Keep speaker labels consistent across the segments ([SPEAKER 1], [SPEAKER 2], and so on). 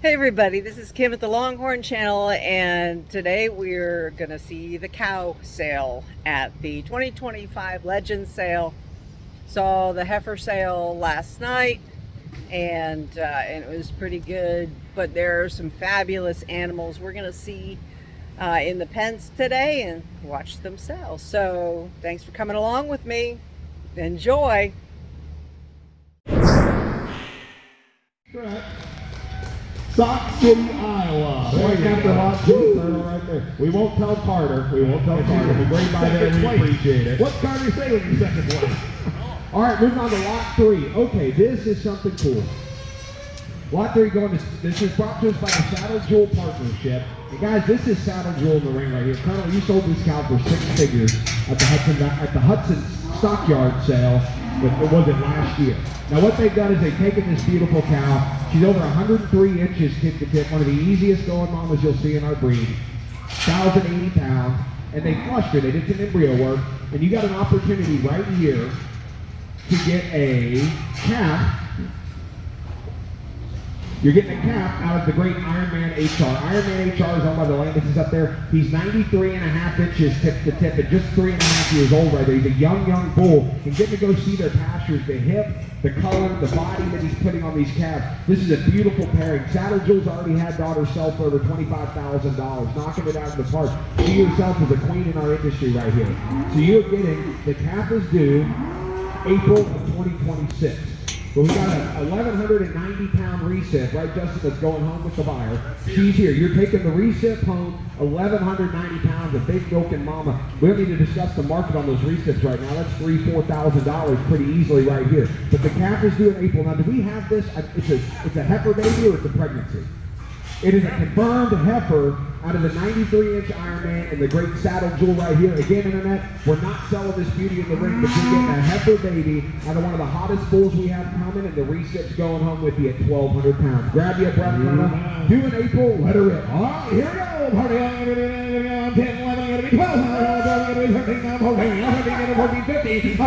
[SPEAKER 1] Hey everybody, this is Kim at the Longhorn channel, and today we're gonna see the cow sale at the 2025 Legends sale. Saw the heifer sale last night, and it was pretty good, but there are some fabulous animals we're gonna see in the pens today and watch them sell. So thanks for coming along with me. Enjoy.
[SPEAKER 2] Sock City, Iowa. Right after Lot 2, right there. We won't tell Carter. We won't tell Carter. We're great by there. We appreciate it. What's Carter say when you're second place? All right, moving on to Lot 3. Okay, this is something cool. Lot 3 going to, this is brought to us by the Saddle Jewel Partnership. And guys, this is Saddle Jewel in the ring right here. Colonel, you sold this cow for 6 figures at the Hudson Stockyard sale. It wasn't last year. Now what they've done is they've taken this beautiful cow. She's over 103 inches tip to tip, one of the easiest going mamas you'll see in our breed. 1,080 pounds, and they flushed her. They did some embryo work, and you got an opportunity right here to get a calf. You're getting a calf out of the great Ironman HR. Ironman HR is owned by the Landis up there. He's 93.5 inches tip to tip, and just 3.5 years old right there. He's a young bull. And getting to go see their pastures, the hip, the color, the body that he's putting on these calves. This is a beautiful pairing. Saddle Jewel's already had daughters sell for over $25,000, knocking it out of the park. She herself is a queen in our industry right here. So you're getting, the calf is due April of 2026. But we got a 1,190 pound recip, right, Justin, that's going home with the buyer. She's here. You're taking the recip home, 1,190 pounds, a big milking mama. We don't need to discuss the market on those recips right now. That's $3,000, $4,000 pretty easily right here. But the calf is due in April. Now, do we have this? It's a heifer baby or it's a pregnancy? It is a confirmed heifer out of the 93-inch Ironman and the great Saddle Jewel right here. Again, Internet, we're not selling this beauty in the ring, but you're getting a heifer baby out of one of the hottest bulls we have coming, and the recip's going home with you at 1,200 pounds. Grab you a breath, Mama. Due in April, let her rip. All right, here we go. Party on, 10, 11, 12, 13, 14, 15, 15,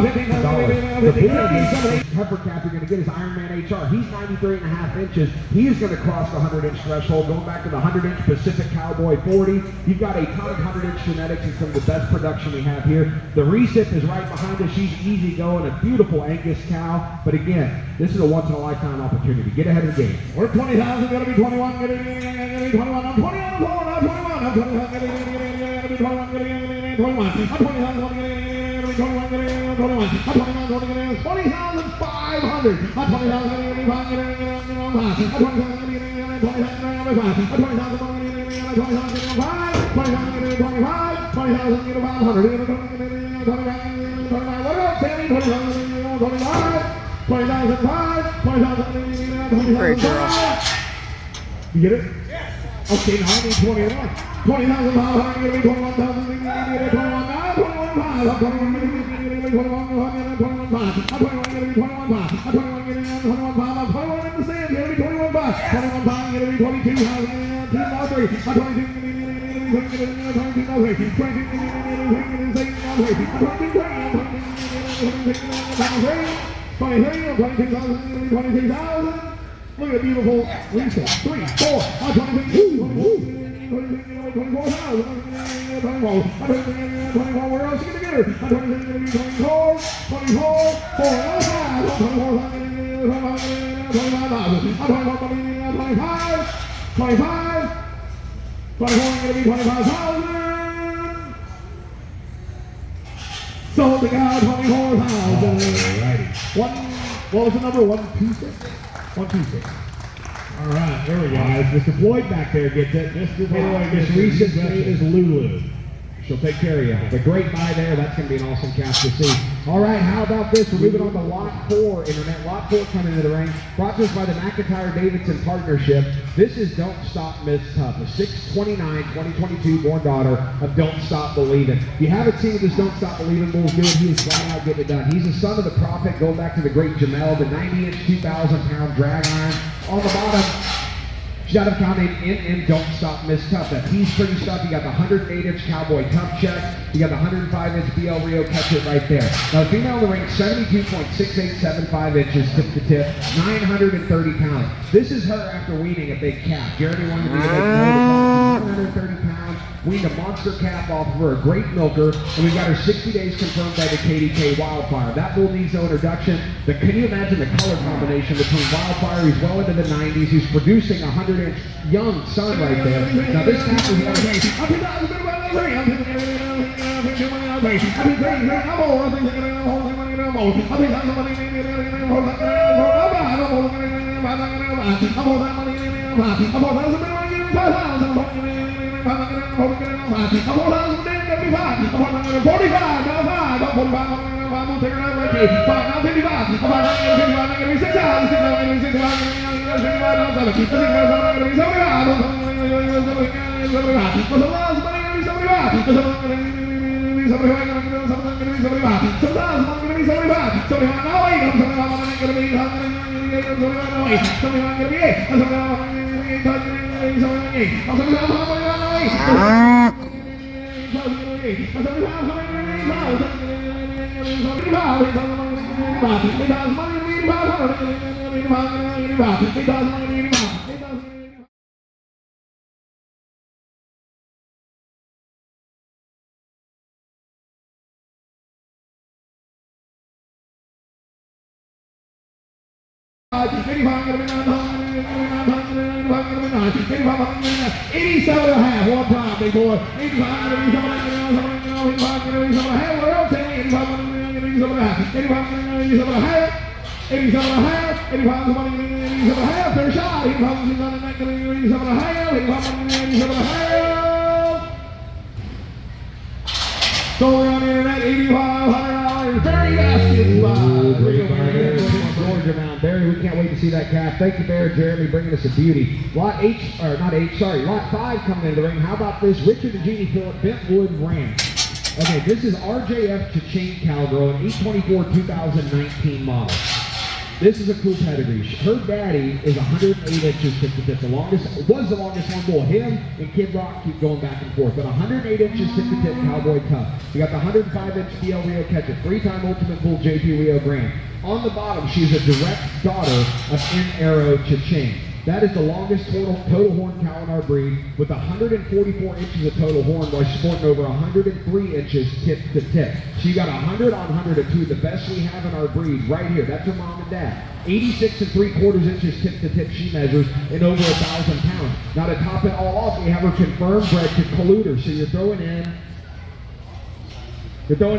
[SPEAKER 2] heifer calf you're going to get is Ironman HR. He's 93.5 inches. He is going to cross the 100-inch threshold, going back to the 100-inch Pacific Cowboy 40. You've got a ton of 100-inch genetics and some of the best production we have here. The recip is right behind us. She's easy going, a beautiful Angus cow. But again, this is a once-in-a-lifetime opportunity. Get ahead of the game. We're 20,000, going to be 21, going to be 21, I'm 21, I'm 21, I'm 21, I'm 21, I'm 21, I'm 21, I'm 21, I'm
[SPEAKER 1] Great girl.
[SPEAKER 2] You get it? Okay, now I need 21. 20,500, going to be 21,000, 21,500, 21,500, 21,500, I'm 21 in the sand, going to be 21,500, 21,500, going to be 22,000, 22,000. Look at the beautiful reset. 3, 4, 24, where else are you going to get her? 24, 24, 25,000. Sold the cow, 24,000. Alrighty. What was the number? 126? 126. All right, there we go. Mr. Floyd back there gets it. Mr. Floyd, this recent name is Lulu. She'll take care of you. The great buy there. That's going to be an awesome cast to see. All right, how about this? We're moving on to Lot 4, Internet. Lot 4 coming into the ring. Brought to us by the McIntyre-Davidson Partnership. This is Don't Stop Miss Tough, a 6/29/2022 born daughter of Don't Stop Believin'. If you haven't seen what this Don't Stop Believin' bull's doing, he is flat out getting it done. He's the son of the Prophet, going back to the great Jamel, the 90-inch, 2,000-pound drag iron. On the bottom, She's out of a cow named NN Don't Stop Miss Tough. That piece pretty stuff. You got the 108-inch Cowboy Tough check. You got the 105-inch BL Rio Catch It right there. Now the female in the ring, 72.6875 inches tip to tip, 930 pounds. This is her after weaning a big calf. Jeremy wanted to be a big 930 pounds. Weaned a monster calf off of her, a great milker, and we've got her 60 days confirmed by the KDK Wildfire. That bull needs no introduction. Can you imagine the color combination between Wildfire, who's well into the 90s, who's producing a 100-inch young son right there. Now this calf is one of one time, big boy. So we're on the internet, $8,500. Barry Gaskins, Georgia Mound. Barry, we can't wait to see that calf. Thank you, Barry. Jeremy bringing us a beauty. Lot 5 coming into the ring. How about this? Richard and Jeannie Phillip, Bentwood Ranch. Okay, this is RJF Cha-Ching Cowgirl, an 824 2019 model. This is a cool pedigree. Her daddy is 108 inches tip to tip. The longest one bull. Him and Kid Rock keep going back and forth. But 108 inches tip to tip Cowboy Tough. You got the 105-inch BL Rio Catch It, 3-time Ultimate Bull JP Rio Grand. On the bottom, she's a direct daughter of N Arrow Cha-Ching. That is the longest total horn cow in our breed, with 144 inches of total horn while sporting over 103 inches tip to tip. So you got 100 on 100 of two of the best we have in our breed right here. That's her mom and dad. 86 3/4 inches tip to tip she measures, and over 1,000 pounds. Now to top it all off, we have her confirmed bred to Colluder. So you're throwing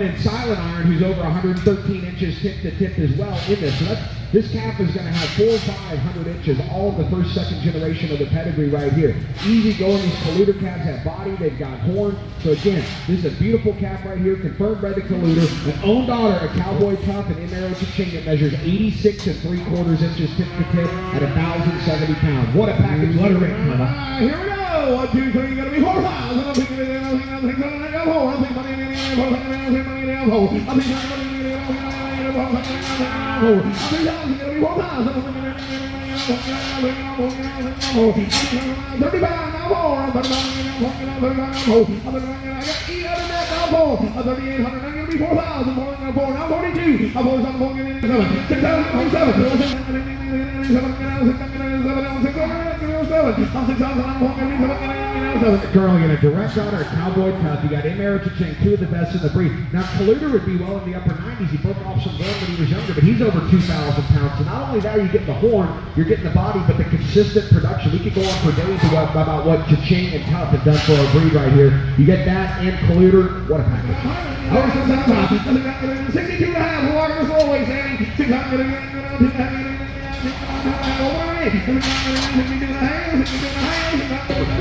[SPEAKER 2] in Silent Iron, who's over 113 inches tip to tip as well in this. So this calf is going to have 400 or 500 inches, all of the first, second generation of the pedigree right here. Easy going. These Colluder calves have body, they've got horn. So again, this is a beautiful calf right here, confirmed by the Colluder. An own daughter, a Cowboy Tough, and N Arrow Cha-Ching that measures 86 3/4 inches tip to tip at 1,070 pounds. What a package, what a ring, Mama. Here we go. 1, 2, 3, gonna be 4,000. Currently in a direct daughter of Cowboy Tough. You got N Arrow Cha-Ching, two of the best in the breed. Now Colluder would be well in the upper 90s. He broke off some bone when he was younger, but he's over 2,000 pounds. So not only that, you get the horn, you're getting the body, but the consistent production. We could go on for days about what Cha-Ching and Tough have done for our breed right here. You get that and Colluder. What a package. 62.5. Walker as always, Andy. 600.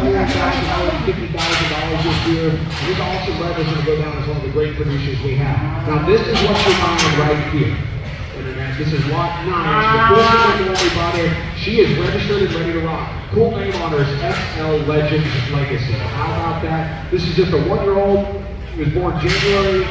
[SPEAKER 2] $4,050 this year. This also bred is going to go down as one of the great producers we have. Now this is what you're buying right here. This is lot 9. Before we bought her, she is registered and ready to rock. Cool name on her is XL Legends Legacy. How about that? This is just a 1-year-old. He was born January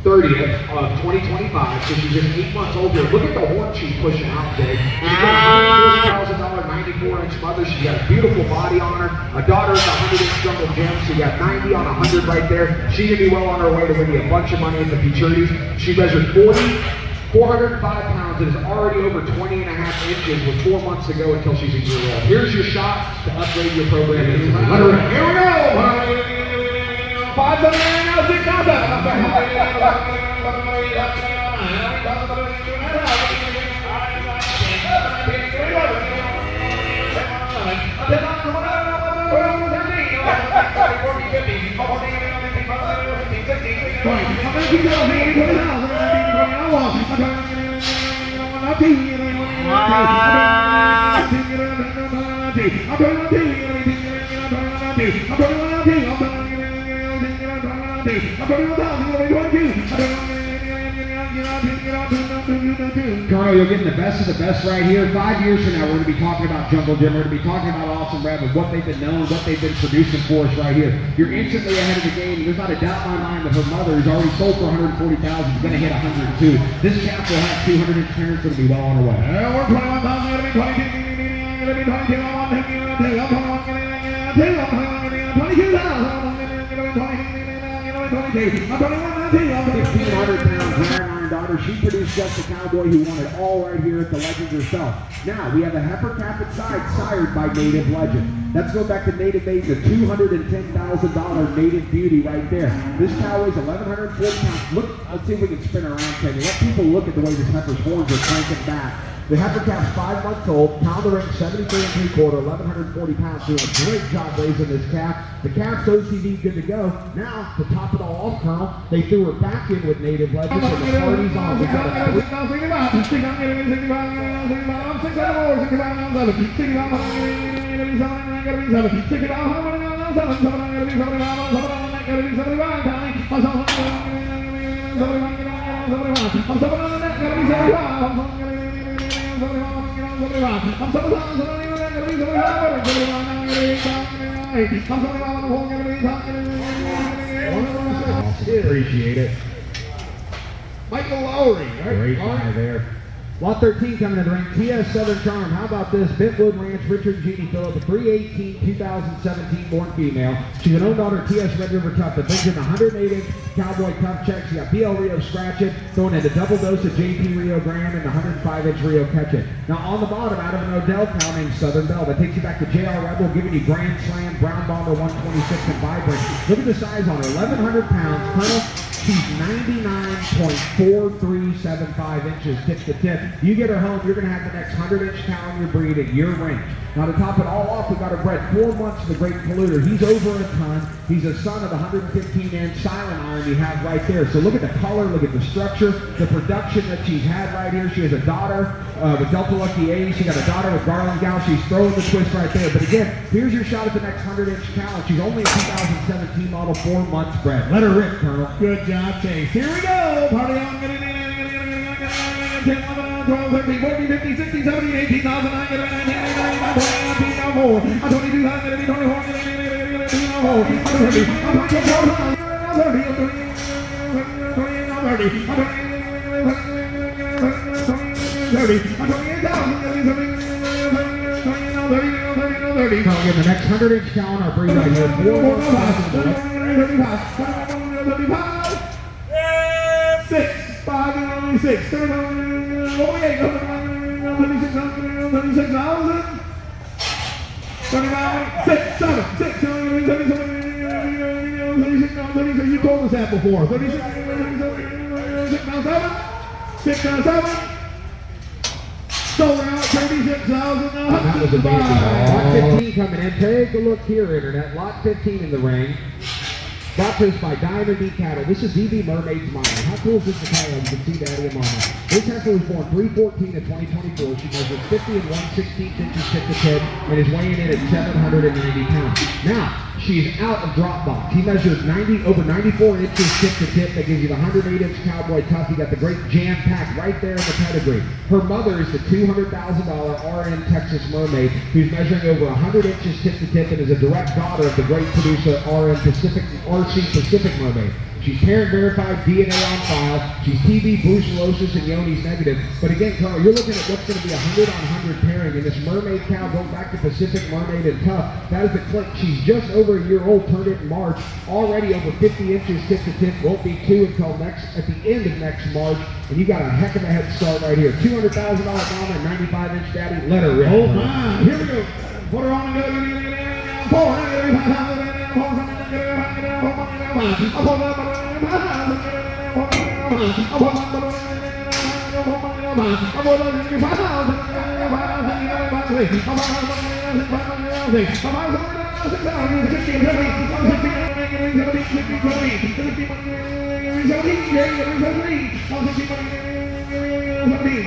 [SPEAKER 2] 30th of 2025, so she's just 8 months older. Look at the horn she's pushing out today. She's got a $140,000 94-inch mother. She's got a beautiful body on her. A daughter is a 100-inch jungle gem, so you got 90 on 100 right there. She's going to be well on her way to winning a bunch of money at the futurities. She measured 405 pounds and is already over 20 and a half inches with 4 months to go until she's a year old. Here's your shot to upgrade your program. Here we go! 5 now, 6 now, 7. Colonel, you're getting the best of the best right here. 5 years from now, we're going to be talking about Jungle Gym. We're going to be talking about Awesome Rev and what they've been known, what they've been producing for us right here. You're instantly ahead of the game. There's not a doubt in my mind that her mother is already sold for 140,000. Is going to hit 102. This calf will have 200 inch parents. Going to be well on her way. We're 21,000. Going to be 22. Going to be 1,500 pounds, iron daughter. She produced just a cowboy who won it all right here at the Legends herself. Now, we have a heifer calf at side, sired by Native Legend. Let's go back to Native Maiden, a $210,000 Native Beauty right there. This cow weighs 1,140 pounds. Look, let's see if we can spin around, Kenny. Let people look at the way this heifer's horns are cranking back. The heifer calf's 5 months old, pound the ring 73 3/4, 1,140 pounds, doing a great job raising this calf. The calf's OCD good to go. Now, to top it all off, Colonel, they threw her back in with Native Legends and the party's on. We got a appreciate it. Michael Lowry. Great guy there. Lot 13 coming in the ring. TS Southern Charm. How about this? Bentwood Ranch, Richard Jeannie Phillip, a 3/18/2017 born female. She's an own daughter, TS Red River Tough, that brings in 108-inch cowboy tough check. She got BL Rio Scratch It, throwing in a double dose of JP Rio Graham and the 105-inch Rio Catch It. Now on the bottom, out of an Odell cow named Southern Belle, that takes you back to JR Rebel, giving you Grand Slam, Brown Bomber 126 and Vibrant. Look at the size on her, 1,100 pounds. Colonel, she's 99.4375 inches tip to tip. You get her home, you're going to have the next 100-inch cow in your breed at your range. Now to top it all off, we got her bred 4 months to the Great Polluter. He's over a ton. He's a son of the 115-inch silent iron you have right there. So look at the color, look at the structure, the production that she's had right here. She has a daughter with Delta Lucky 80. She got a daughter with Garland Gal. She's throwing the twist right there. But again, here's your shot at the next 100-inch cow. She's only a 2017 model, 4 months bred. Let her rip, Colonel. Good job, Chase. Here we go. Party on. 10, 11, 12, 13, 14, 15, 16, 17, 18, 19, 20, I'll give the next 100-inch cow on our breed right here. 6, 5, 6, 36,000. 39, 6, 7, 6, 36, you told us that before. 36, 6, 7. Sold out 36,000. That was amazing. Lot 15 coming in. Take a look here, Internet. Lot 15 in the ring. Brought to us by Diamond Meat Cattle. This is EV Mermaid's Mama. How cool is this to tell you? You can see Daddy and Mama. This heifer was born 3/14 of 2024. She measures 50 and 1/16 inches tip to tip and is weighing in at 790 pounds. Now, she's out of drop box. He measures over 94 inches tip to tip. That gives you the 108-inch cowboy tough. You got the great jam pack right there in the pedigree. Her mother is the $200,000 RN Texas Mermaid, who's measuring over 100 inches tip to tip and is a direct daughter of the great producer RN Pacific RC Pacific Mermaid. She's parent verified, DNA on file. She's TB, brucellosis, and Yoni's negative. But again, Carl, you're looking at what's going to be a 100-on-100 pairing. And this mermaid cow goes back to Pacific Mermaid and Tough. That is the click. She's just over a year old, turned it in March. Already over 50 inches tip to tip. Won't be 2 until at the end of next March. And you got a heck of a head start right here. $200,000 mama and 95-inch daddy. Let her rip.
[SPEAKER 3] Oh my! Here we go. Put her on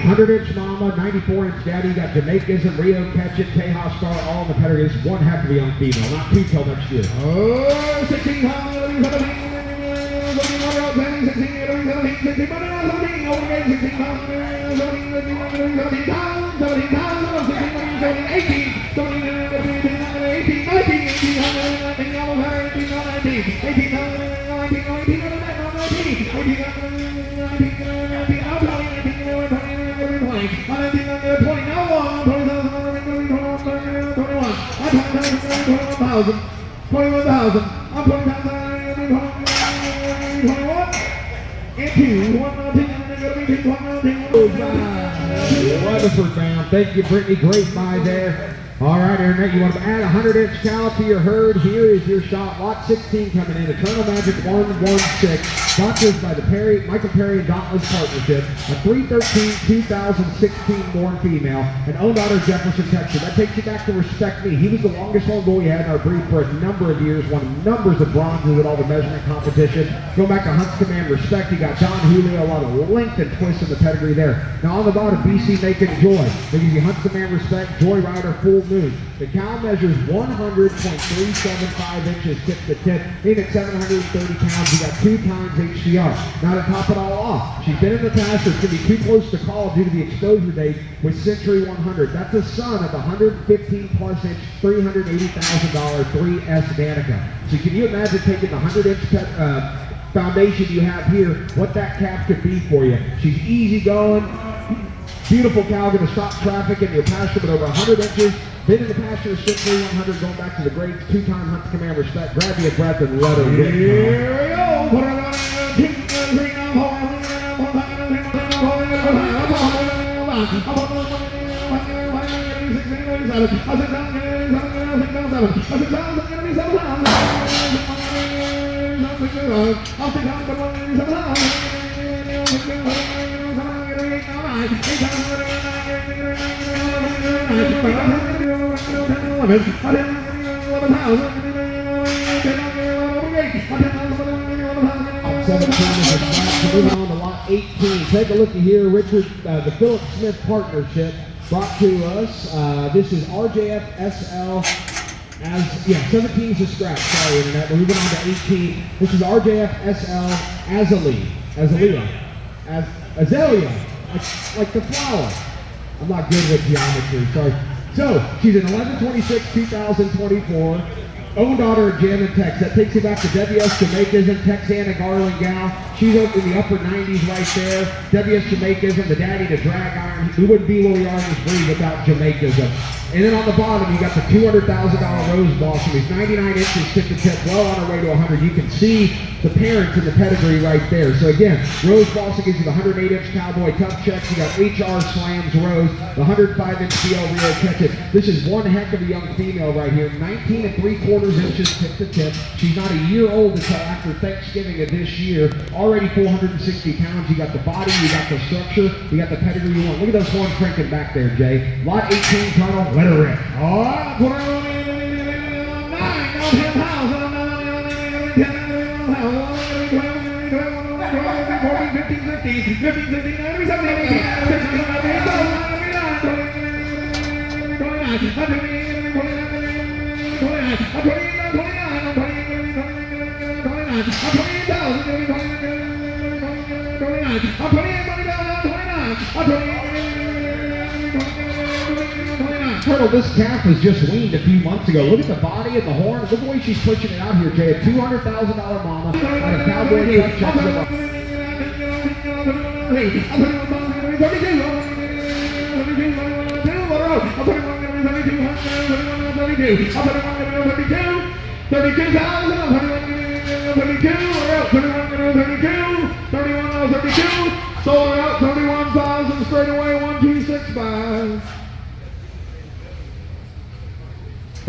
[SPEAKER 2] $100-inch mama, 94-inch daddy. You got Jamaicaism, Rio Catch It, Tejas Star, all in the pedigree. This is one heck of a young female, not 2 till next year.
[SPEAKER 3] Oh, 16 21,000. I'm 21,000.
[SPEAKER 2] Weatherford down. Thank you, Brittany. Great buy there. All right, Internet, you want to add a 100-inch cow to your herd? Here is your shot. Lot 16 coming in. Eternal Magic 116. Got this by the Michael Perry and Dauntless Partnership. A 313 2016 born female. An owned out of Jefferson, Texas. That takes you back to Respect Me. He was the longest old bull we had in our breed for a number of years. Won numbers of bronzes at all the measurement competition. Go back to Hunts Command Respect. You got Don Julio, a lot of length and twist in the pedigree there. Now on the bottom, BC Making Joy. They give you Hunts Command Respect, Joy Rider, Full Moon. The cow measures 100.375 inches tip to tip. In at 730 pounds, you got 2 times HCR. Now to top it all off, she's been in the pasture. It's going to be too close to call due to the exposure date with Century 100. That's a son of the 115-plus inch, $380,000 3S Danica. So can you imagine taking the 100-inch foundation you have here, what that calf could be for you? She's easy going. Beautiful cow, going to stop traffic in your pasture, but over 100 inches. Been in the pasture since 100, going back to the grades, 2-time Hunts Command Respect. Grab your breath and let her rip.
[SPEAKER 3] Here we go. Put her on
[SPEAKER 2] Moving on to lot 18. Take a look here, Richard, the Philip Smith Partnership brought to us. This is RJF SL. 17 is a scratch. Sorry, Internet. We're moving on to 18. This is RJF SL Azalea. Like the flower. I'm not good with geometry, sorry. So, she's an 11/26/2024. Own daughter of Jam and Tex. That takes you back to WS Jamaicaism, Texana Garland gal. She's up in the upper 90s right there. WS Jamaicaism, the daddy to drag iron. We wouldn't be where we are in this breed without Jamaicaism. And then on the bottom, you got the $200,000 Rose Blossom. He's 99 inches tip to tip, well on our way to 100. You can see the parents in the pedigree right there. So again, Rose Blossom gives you the 108-inch Cowboy Tough Checks. You got HR Slams Rose, the 105-inch CL Rio Catch It. This is one heck of a young female right here. 19 3/4 inches tip to tip. She's not a year old until after Thanksgiving of this year. Already 460 pounds. You got the body, you got the structure, you got the pedigree you want. Look at those horns cranking back there, Jay. Lot 18 tunnel, let her rip.
[SPEAKER 3] All right, put her on 29.
[SPEAKER 2] Colonel, this calf was just weaned a few months ago. Look at the body and the horn. Look at the way she's pushing it out here, Jay. A $200,000 mama on a cowboy truck checks the line.
[SPEAKER 3] Sold out 31,000 straight away, 1265.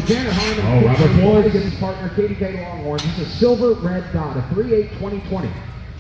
[SPEAKER 2] Janet Harmon,
[SPEAKER 3] Oh, Robert Floyd.
[SPEAKER 2] against his partner Katie K. Longhorns. This is a silver red dot, a 3/8/2020.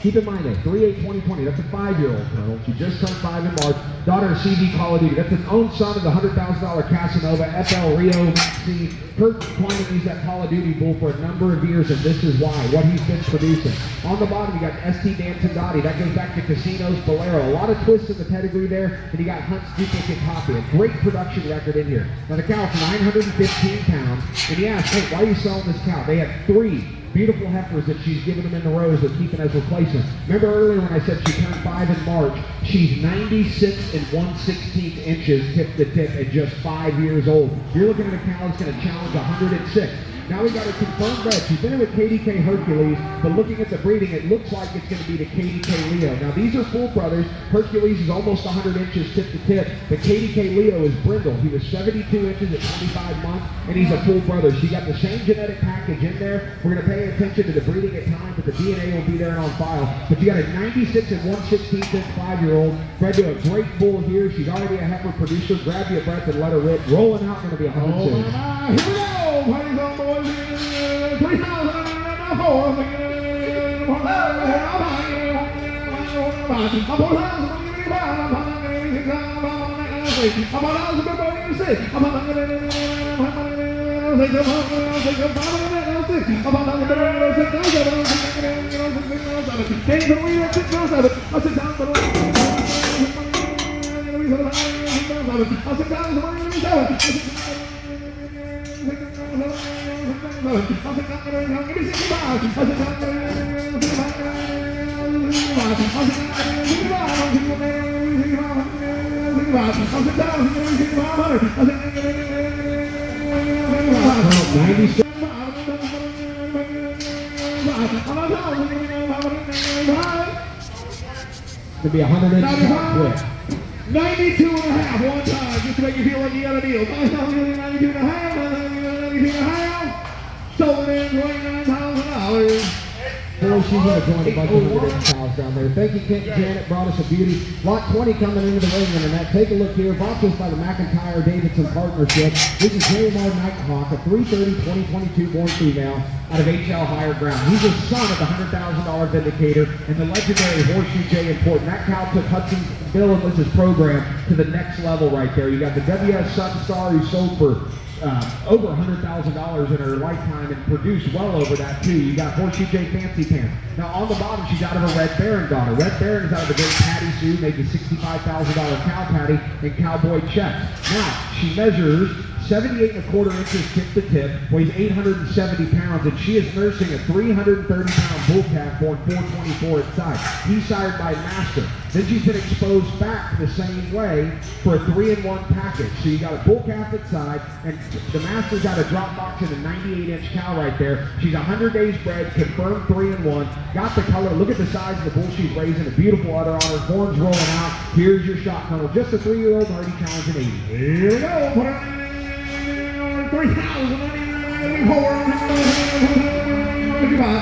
[SPEAKER 2] Keep in mind that 3/8/2020. That's a 5-year-old Colonel. She just turned 5 in March. Daughter of CV Call of Duty. That's an own son of the $100,000 Casanova FL Rio C. Kurt Quantum used that Call of Duty bull for a number of years, and this is why. What he's been producing. On the bottom, you got ST Danson Dottie. That goes back to Casinos Bolero. A lot of twists in the pedigree there, and you got Hunt's duplicate copy. A great production record in here. Now the cow's 915 pounds, and you ask, hey, why are you selling this cow? They have 3 beautiful heifers that she's given them in the rows that keeping as replacements. Remember earlier when I said she turned 5 in March? She's 96 1/16 inches tip to tip at just 5 years old. You're looking at a cow that's going to challenge 106. Now we got a confirmed bred. She's been in with KDK Hercules, but looking at the breeding, it looks like it's going to be the KDK Leo. Now these are full brothers. Hercules is almost 100 inches tip to tip. The KDK Leo is brindle. He was 72 inches at 25 months, and he's a full brother. She got the same genetic package in there. We're going to pay attention to the breeding at time, but the DNA will be there and on file. But you got a 96 1/16 inch 5-year-old bred to a great bull here. She's already a heifer producer. Grab your breath and let her rip. Rolling out, going to be 106.
[SPEAKER 3] Here we go! Party's on, boys.
[SPEAKER 2] To be 100 inches quick.
[SPEAKER 3] 92 and a half one time, just to make you feel like you got a deal. 92 and a half, 92 and a half. Sold in $29,000.
[SPEAKER 2] Boy, she's going to join a bunch of 100 inch cows down there. Thank you, Kent and Janet. Brought us a beauty. Lot 20 coming into the ring in that. Take a look here. Brought to us by the McIntyre Davidson Partnership. This is JMR Nighthawk, a 3/30/2022 born female out of HL Higher Ground. He's a son of the $100,000 Vindicator and the legendary Horseshoe J Important. That cow took Hudson Bill and Liz's program to the next level right there. You got the WS Sunstar who sold for over $100,000 in her lifetime and produced well over that too. You got Horseshoe J Fancy Pants. Now on the bottom, she's out of a Red Baron daughter. Red Baron is out of the great Patty Sue, made the $65,000 cow patty and cowboy checks. Now she measures 78 1/4 inches tip to tip, weighs 870 pounds, and she is nursing a 330-pound bull calf born 424 at size. He's sired by Master. Then she's been exposed back the same way for a 3-in-1 package. So you got a bull calf at side, and the Master's got a drop box and a 98-inch cow right there. She's 100 days bred, confirmed 3-in-1. Got the color. Look at the size of the bull she's raising. A beautiful udder on her. Horns rolling out. Here's your shot, Colonel. Just a 3-year-old already challenging 80.
[SPEAKER 3] Here we go. Put it in. 3,000.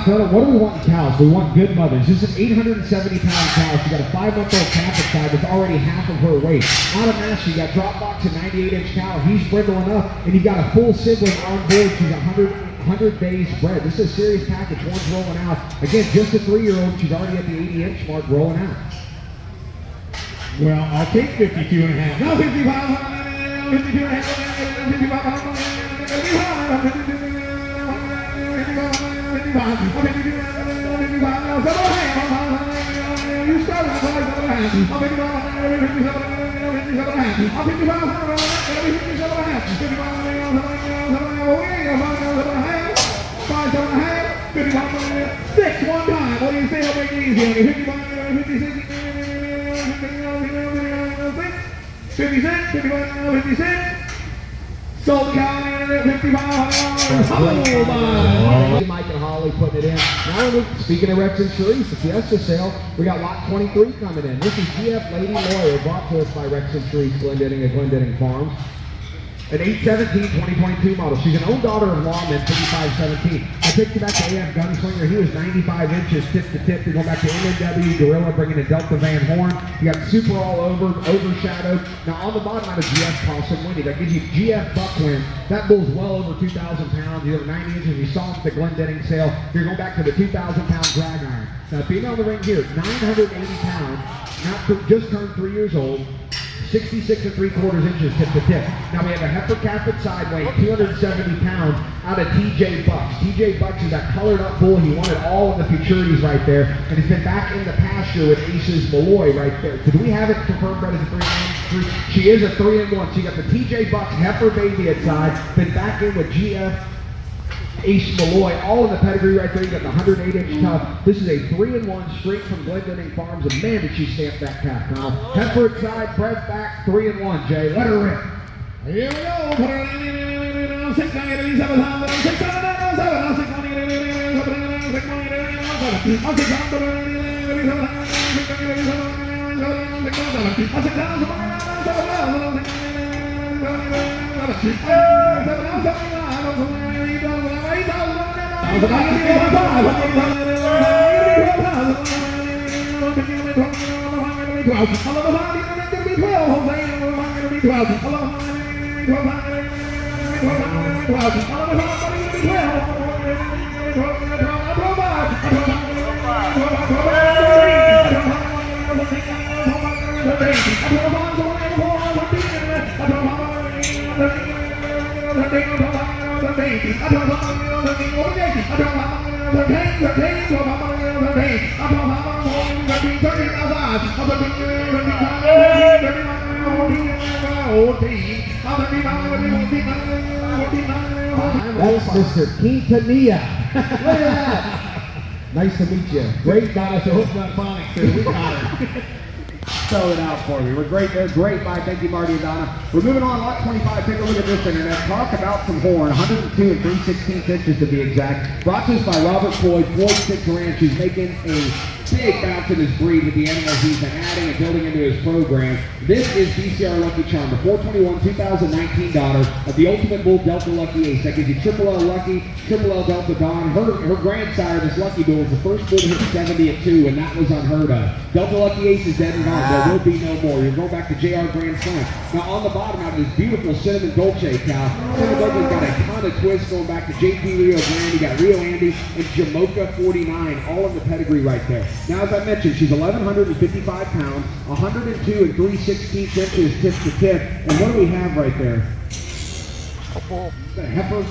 [SPEAKER 2] Colonel, what do we want in cows? We want good mothers. This is an 870-pound cow. She got a 5-month-old calf at side that's already half of her weight. Out of mass, you got drop box and 98-inch cow. He's brindle enough, and you got a full sibling on board. She's 100 days bred. This is a serious package. One's rolling out. Again, just a 3-year-old. She's already at the 80-inch mark rolling out.
[SPEAKER 3] Well, I'll take 52 and a half. No, 55. 52 and a half. 55. Six one time. What do you say? I'll make it easy. 56, 55, 56. Sold the cow at $5,500.
[SPEAKER 2] Mike and Holly putting it in. Now, speaking of Rex and Sharice, the Fiesta sale, we got lot 23 coming in. This is GF Lady Lawyer, brought to us by Rex and Sharice, Glendinning at Glendinning Farms. An 8/17/2022 model. She's an own daughter of Lawman, 5517. I picked her back to AF Gunslinger. He was 95 inches tip to tip. They go back to NNW Gorilla, bringing a Delta Van Horn. You got super all over, overshadowed. Now on the bottom out of GF Possum Winnie, that gives you GF Buckwind. That bull's well over 2,000 pounds. You have 90 inches. You saw him at the Glendinning sale. You're going back to the 2,000 pound drag iron. Now female in the ring here, 980 pounds. Just turned 3 years old. 66 3/4 inches tip to tip. Now we have a heifer calf at side weighing 270 pounds out of TJ Bucks. TJ Bucks is that colored up bull. He wanted all of the futurities right there, and he's been back in the pasture with Aces Malloy right there. So do we have it confirmed right as a 3-1? She is a 3-1. So you got the TJ Bucks heifer baby at side, been back in with GF Ace Malloy, all in the pedigree right there. You got the 108-inch tub. This is a 3-1 straight from Glendinning Farms, and man, did she stamp that calf, Kyle. Heifer at side, bred back, 3-1, Jay. Let her rip.
[SPEAKER 3] Here we go. Put her in 6,987.
[SPEAKER 2] That's Mr. Quintanilla. Look at that. Nice to meet you. Great guy. So hook that phonics too. We got her. Spell it out for me. We're great. They're great. Bye. Thank you, Marty and Donna. We're moving on. Lot 25. Take a look at this internet. Talk about some horn. 102 3/16 inches to be exact. Brought to us by Robert Floyd. Floyd Stick Ranch, who's making a big bounce in his breed with the animals he's been adding and building into his program. This is BCR Lucky Charm, the 421 2019 daughter of the Ultimate Bull Delta Lucky Ace. That gives you Triple L Lucky, Triple L Delta Dawn. Her grandsire, this Lucky Bull, was the first bull to hit 70 at 2, and that was unheard of. Delta Lucky Ace is dead and gone. There will be no more. You're going back to JR Grand Slam. Now on the bottom out of this beautiful Cinnamon Dolce cow, Cinnamon Dolce's got a ton of twists going back to JP Rio Grande. You got Rio Andy and Jamocha 49, all in the pedigree right there. Now, as I mentioned, she's 1,155 pounds, 102 3/16 inches tip to tip. And what do we have right there? A heifer.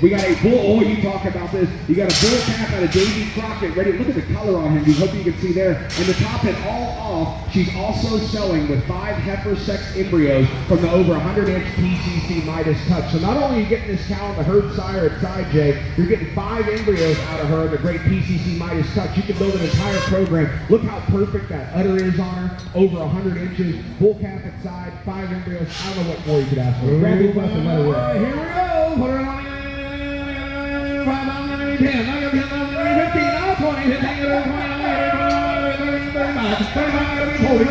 [SPEAKER 2] We got a bull. Oh, you talk about this. You got a bull calf out of Davy Crockett ready. Look at the color on him. You hope you can see there. And to top it all off, she's also selling with 5 heifer sex embryos from the over 100-inch PCC Midas Touch. So not only are you getting this cow on the herd sire at side, Jay, you're getting 5 embryos out of her in the great PCC Midas Touch. You can build an entire program. Look how perfect that udder is on her. Over 100 inches. Bull calf at side, 5 embryos. I don't know what more you could ask for. Grab your bus and let her rip.
[SPEAKER 3] Here we go. Put her on 5,910. Now you're 15, now 20, 15, 20, 35, 40, 40,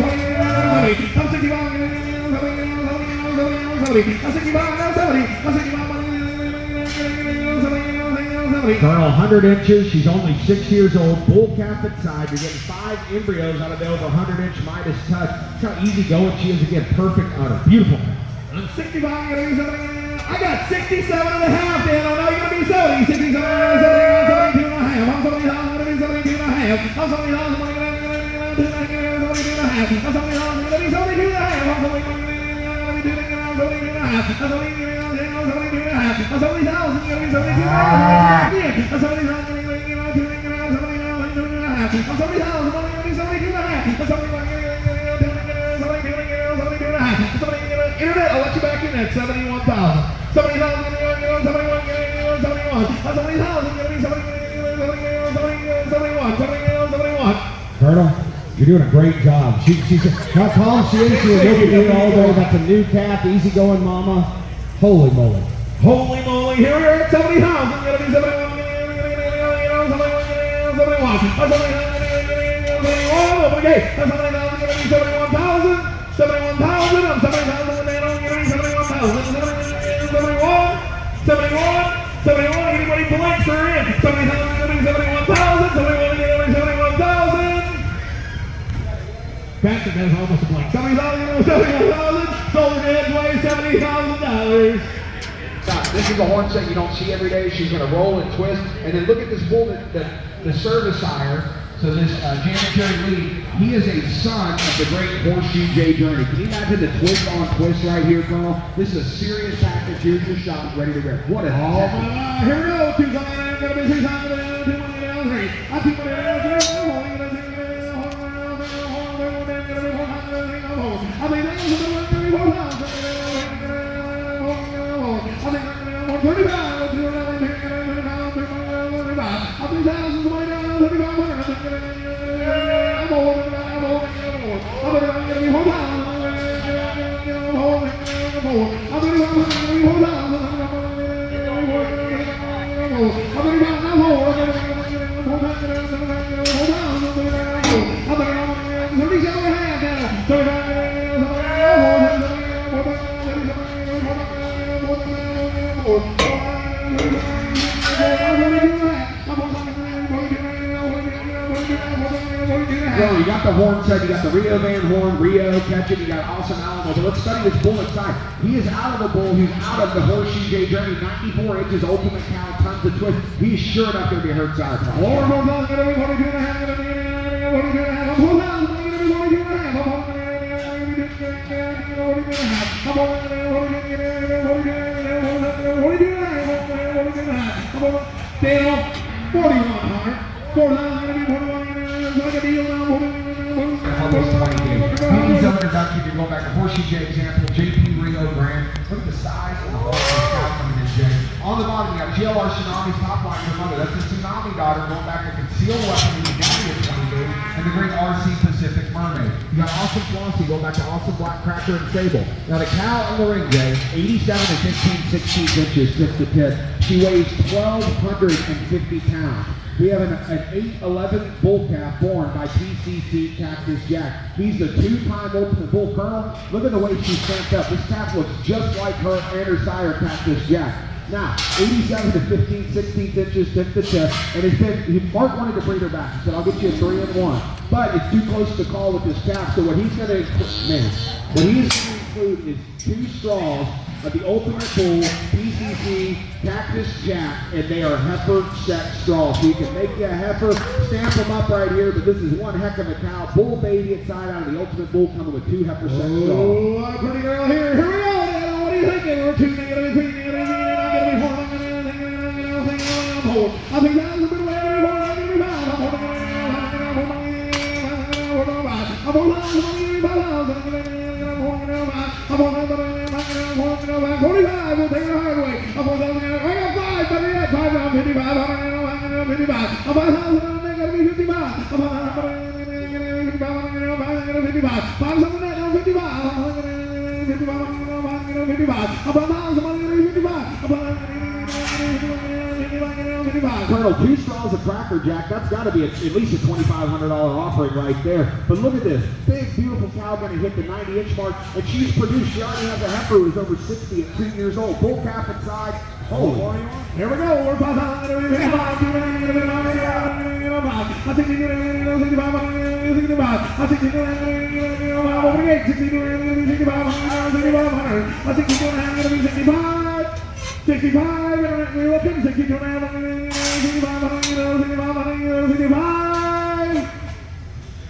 [SPEAKER 2] Girl, 100 inches. She's only 6 years old. Bull calf at side. You're getting 5 embryos out of the over 100-inch Midas Touch. Look how easy going she is. Again, perfect udder. Beautiful.
[SPEAKER 3] I'm 65, I got 67 and a half, Dan. I know you're going to be 70. 67, 72 and a half. I'm 70, I'm going to be 72 and a half. I'm 70, I'm going to be 72 and a half. I'm 70, I'm going to be 72 and a half. I'm 70, I'm going to be 72 and a half. I'm 70, I'm going to be 72 and a half. I'm 70,000, going to be 72 and a half. I'm 70,000, going to be 72 and a half. I'm 70,000, going to be 72 and a half. I'm 70,000, Internet, I'll let you back in at 71,000. 70,000, 71, 71, 70,000, 71.
[SPEAKER 2] Colonel, you're doing a great job. She's how calm she is. She'll look at you all day. That's a new calf, easygoing mama. Holy moly.
[SPEAKER 3] Holy moly, here we are at 70,000. Gonna be 71. 71. Open the gate. That's 70,000. Gonna be 71,000. 71,000. I'm 70,000. With that on. Gonna be 71,000. 71. 71. 71. Anybody blinks, they're in. 70,000. Gonna be 71,000. 71. Gonna be 71,000. Patrick has almost a blank. 70,000. 71,000. Sold her dead way. $70,000.
[SPEAKER 2] This is a horse that you don't see every day. She's going to roll and twist. And then look at this bull, the service sire. So this Janitary Lee, he is a son of the great Horseshoe J Journey. Can you imagine the twist on twist right here, Colonel? This is a serious package. Here's your shot, ready to rip. What a
[SPEAKER 3] here we go. 2 going to be 2 times down, 2 money down, 3. I 2 money down, 3. I think that's the one going to be 4 pounds. I think 135. 3,000 way down, 3,500. I'm holding. I'm going to be 4 pounds.
[SPEAKER 2] So you got the horn set, you got the Rio Van Horn, Rio, catch it, you got Awesome Alamo. But let's study this bull inside. He is out of the bull, he's out of the Horseshoe J Journey, 94 inches, ultimate cow, tons of twist. He's sure enough going to be a hurt sire.
[SPEAKER 3] Lord, going to be 42 and a half, going to be 42 and a half. I'm 4,000, going to be 42 and a half. I'm 4100. 4,000, going to be 41. Like a deal now.
[SPEAKER 2] He's introduction, you're going back to Horseshoe J example, JP Rio Grant. Look at the size of the horse coming in, Jay. On the bottom, you got GLR Tsunami's top line, your mother. That's the Tsunami daughter going back to Concealed Weapon in the Daddy of 28, and the great RC Pacific Mermaid. You got Awesome Flossie going back to Awesome Black Cracker and Sable. Now the cow in the ring, Jay, 87 to 15, 16 inches, tip to tip. She weighs 1,250 pounds. We have an 8'11" bull calf born by PCC Cactus Jack. He's the 2-time ultimate bull. Colonel, look at the way she's stamped up. This calf looks just like her and her sire, Cactus Jack. Now, 87 to 15, 16 inches, tip to tip. And it's been, Mark wanted to bring her back. He said, I'll get you a 3-1. But it's too close to call with this calf. So what he's going to include is 2 straws of the Ultimate Bull, PCC, Cactus Jack, and they are heifer set straws. So you can make you a heifer, stamp them up right here, but this is one heck of a cow. Bull baby inside out of the Ultimate Bull coming with 2 heifer set straws.
[SPEAKER 3] Oh, what a pretty girl here. Here we go. What are you thinking? We're 2 negative, 3 negative, I'm going to be 4. I think that's a bit away. I'm 45, we'll take it the hard way. I got 5, but yeah, 5 down, 55, I'm 55. I'm 5,000, I'm going to be 55. I'm 55. 5 something that, I'm 55. I'm 55. I'm 5,000, I'm going to be 55.
[SPEAKER 2] Colonel, 2 straws of Cracker Jack, that's got to be at least a $2,500 offering right there. But look at this, big, beautiful cow going to hit the 90-inch mark, and she's produced, she already has a heifer who's over 60 at 2 years old. Bull calf inside. Oh,
[SPEAKER 3] here we go. We're 5,000. I think you're going to 65. I think you're going to be 65. 65, we're looking 62 now. 65.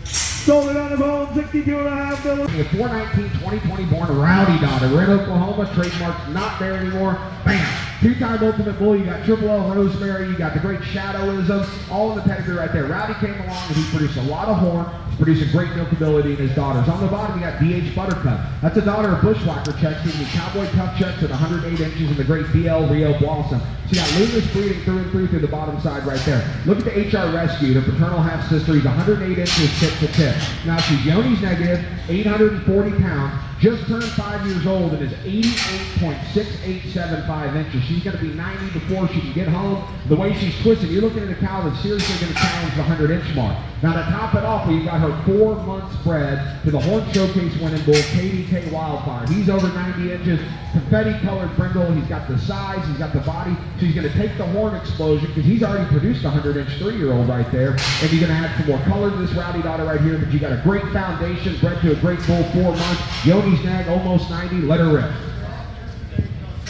[SPEAKER 3] Sold it on the phone, 62 and a half.
[SPEAKER 2] A 419 2020 born Rowdy daughter, Red Oklahoma, trademark's not there anymore. Bam! 2-time ultimate bull. You got Triple L Rosemary, you got the great Shadowism, all in the pedigree right there. Rowdy came along and he produced a lot of horn. He's producing great milkability in his daughters. On the bottom, you got DH Buttercup. That's a daughter of Bushwhacker checks, giving me Cowboy Cup checks at 108 inches, and the great BL Rio Blossom. She got Luna's breeding through and through the bottom side right there. Look at the HR Rescue, the paternal half sister. He's 108 inches tip to tip. Now she's Yoni's negative, 840 pounds, just turned 5 years old and is 88.6875 inches. She's going to be 90 before she can get home. The way she's twisted, you're looking at a cow that's seriously going to challenge the 100-inch mark. Now to top it off, we've got her 4-month spread to the Horn Showcase winning bull, KDK Wildfire. He's over 90 inches, confetti-colored brindle. He's got the size, he's got the body. So he's going to take the horn explosion because he's already produced a 100-inch 3-year-old right there. And he's going to add some more color to this rowdy daughter right here. But you got a great foundation, bred to a great bull, 4 months. Yoni's nag, almost 90. Let her rip.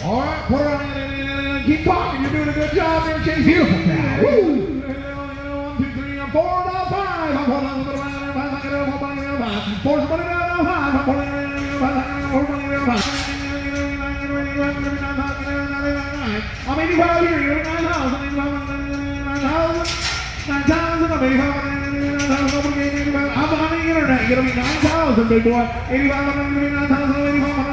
[SPEAKER 3] All right, put her on. Keep talking. You're doing a good job there, Chase. Beautiful cow. Woo! 1, 2, 3, 4, 5. I'm pulling on the line. 4, 5. I'm pulling on 5. I'm 85 here. 9,000. 9,000. I'm 85. I'm behind the internet. You're going to be 9,000, big boy. 85. I'm going to be 9,000. 85.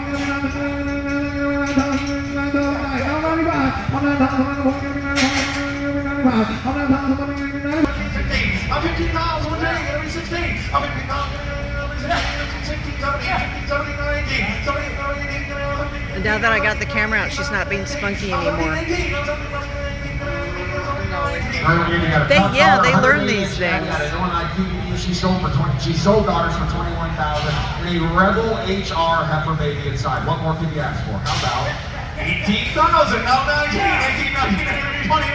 [SPEAKER 3] I'm 15,000 a day, every 16. I'm 15,000 every 16, 17, 18.
[SPEAKER 1] And now that I got the camera out, she's not being spunky anymore. They learn these things.
[SPEAKER 4] She sold daughters for $21,000 and a Rebel HR heifer baby inside. What more can you ask for? How about
[SPEAKER 3] 18,000, now 19, 18, 19, 20,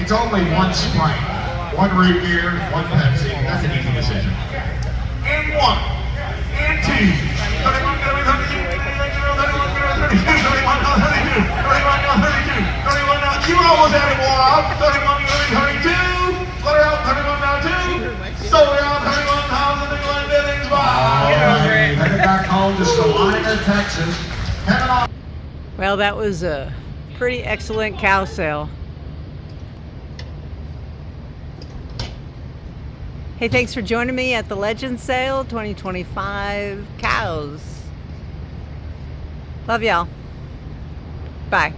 [SPEAKER 4] it's only one Sprite, one root beer, one Pepsi. That's an easy decision.
[SPEAKER 3] and 1, and 2, 31, 32, 31, you almost had it wore out, 31, 32, let her out, 31 now 2, sold her out, 31,000 in Glen Billings, bye.
[SPEAKER 4] Headed back home to Salina, Texas.
[SPEAKER 1] Well, that was a pretty excellent cow sale. Hey, thanks for joining me at the Legend Sale 2025 cows. Love y'all. Bye.